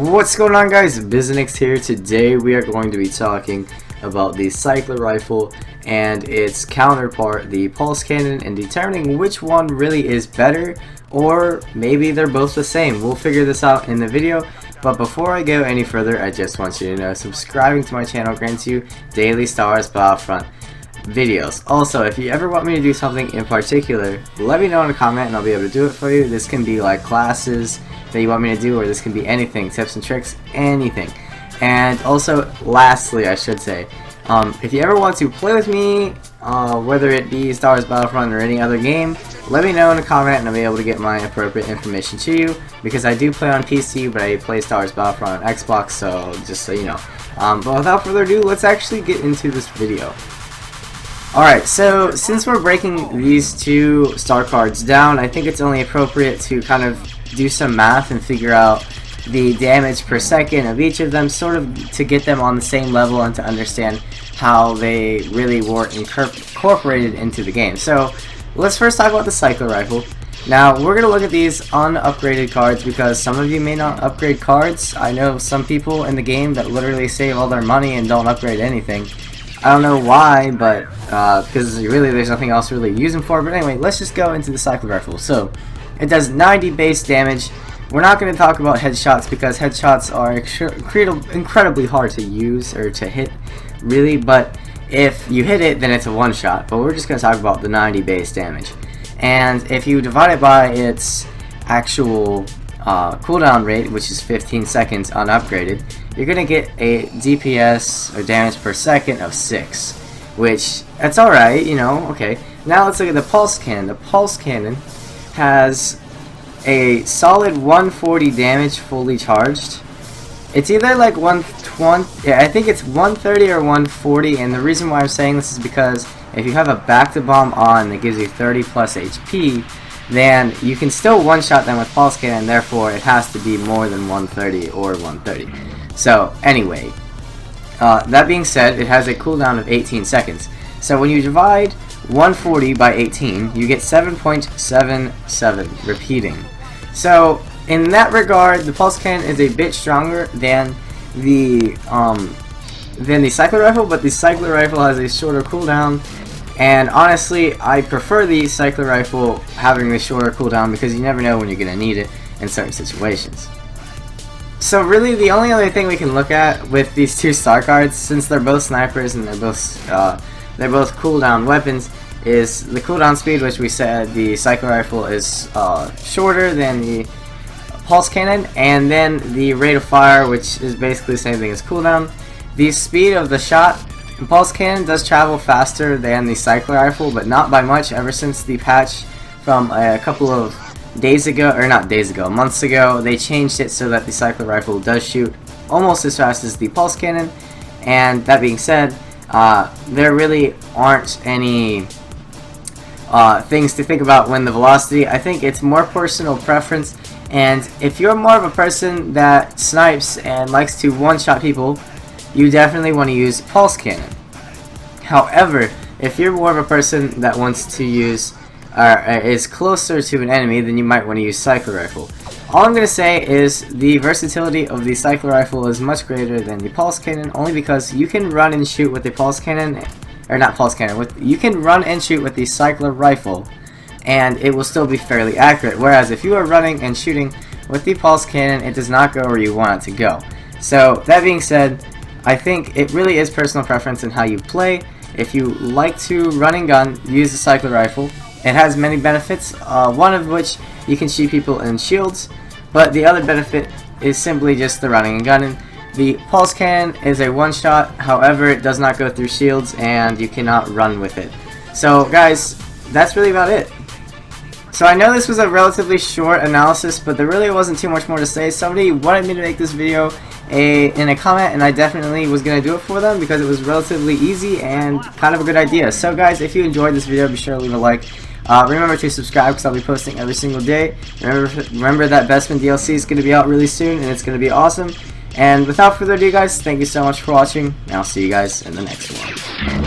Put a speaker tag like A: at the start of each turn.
A: What's going on, guys? Biznix here. Today we are going to be talking about the cycler rifle and its counterpart, the pulse cannon, and determining which one really is better, or maybe they're both the same. We'll figure this out in the video, but before I go any further, I just want you to know subscribing to my channel grants you daily Star Wars Battlefront videos. Also, if you ever want me to do something in particular, let me know in a comment and I'll be able to do it for you. This can be like classes that you want me to do, or this can be anything, tips and tricks, anything. And also, lastly, I should say, if you ever want to play with me, whether it be Star Wars Battlefront or any other game, let me know in a comment and I'll be able to get my appropriate information to you, because I do play on PC, but I play Star Wars Battlefront on Xbox, so just so you know. But without further ado, let's actually get into this video. Alright, so since we're breaking these two star cards down, I think it's only appropriate to kind of do some math and figure out the damage per second of each of them, sort of to get them on the same level and to understand how they really were incorporated into the game. So let's first talk about the cycler rifle. Now we're going to look at these unupgraded cards because some of you may not upgrade cards. I know some people in the game that literally save all their money and don't upgrade anything. I don't know why, but because really there's nothing else really to use them for. But anyway, let's just go into the cycler rifle. So it does 90 base damage. We're not going to talk about headshots because headshots are incredibly hard to use or to hit, really. But if you hit it, then it's a one shot. But we're just going to talk about the 90 base damage. And if you divide it by its actual cooldown rate, which is 15 seconds unupgraded, you're going to get a DPS, or damage per second, of 6. Which, that's alright, you know, okay. Now let's look at the pulse cannon. The pulse cannon has a solid 140 damage fully charged. It's either like 120, yeah, I think it's 130 or 140, and the reason why I'm saying this is because if you have a back-to-bomb on that gives you 30 plus HP, then you can still one-shot them with pulse cannon, therefore it has to be more than 130 or 130. So, anyway, that being said, it has a cooldown of 18 seconds. So when you divide 140 by 18, you get 7.77 repeating. So in that regard, the pulse cannon is a bit stronger than the cycler rifle, but the cycler rifle has a shorter cooldown. And honestly, I prefer the cycler rifle having the shorter cooldown because you never know when you're gonna need it in certain situations. So really, the only other thing we can look at with these two star cards, since they're both snipers and they're both cooldown weapons, is the cooldown speed, which we said the cycler rifle is shorter than the pulse cannon, and then the rate of fire, which is basically the same thing as cooldown. The speed of the shot, the pulse cannon does travel faster than the cycler rifle, but not by much. Ever since the patch from a couple of days ago, or not days ago, months ago, they changed it so that the cycler rifle does shoot almost as fast as the pulse cannon. And that being said, there really aren't any things to think about when the velocity. I think it's more personal preference, and if you're more of a person that snipes and likes to one-shot people, you definitely want to use pulse cannon. However, if you're more of a person that wants to use is closer to an enemy, then you might want to use cycler rifle. All I'm going to say is the versatility of the cycler rifle is much greater than the pulse cannon, only because you can run and shoot with the pulse cannon, or not pulse cannon, you can run and shoot with the cycler rifle and it will still be fairly accurate, whereas if you are running and shooting with the pulse cannon, it does not go where you want it to go. So that being said, I think it really is personal preference in how you play. If you like to run and gun, use the cycler rifle. It has many benefits, one of which you can shoot people in shields, but the other benefit is simply just the running and gunning. The pulse cannon is a one-shot, however it does not go through shields and you cannot run with it. So guys, that's really about it. So I know this was a relatively short analysis, but there really wasn't too much more to say. Somebody wanted me to make this video in a comment, and I definitely was going to do it for them because it was relatively easy and kind of a good idea. So guys, if you enjoyed this video, be sure to leave a like. Remember to subscribe because I'll be posting every single day. Remember that Bestman DLC is going to be out really soon and it's going to be awesome. And without further ado, guys, thank you so much for watching, and I'll see you guys in the next one.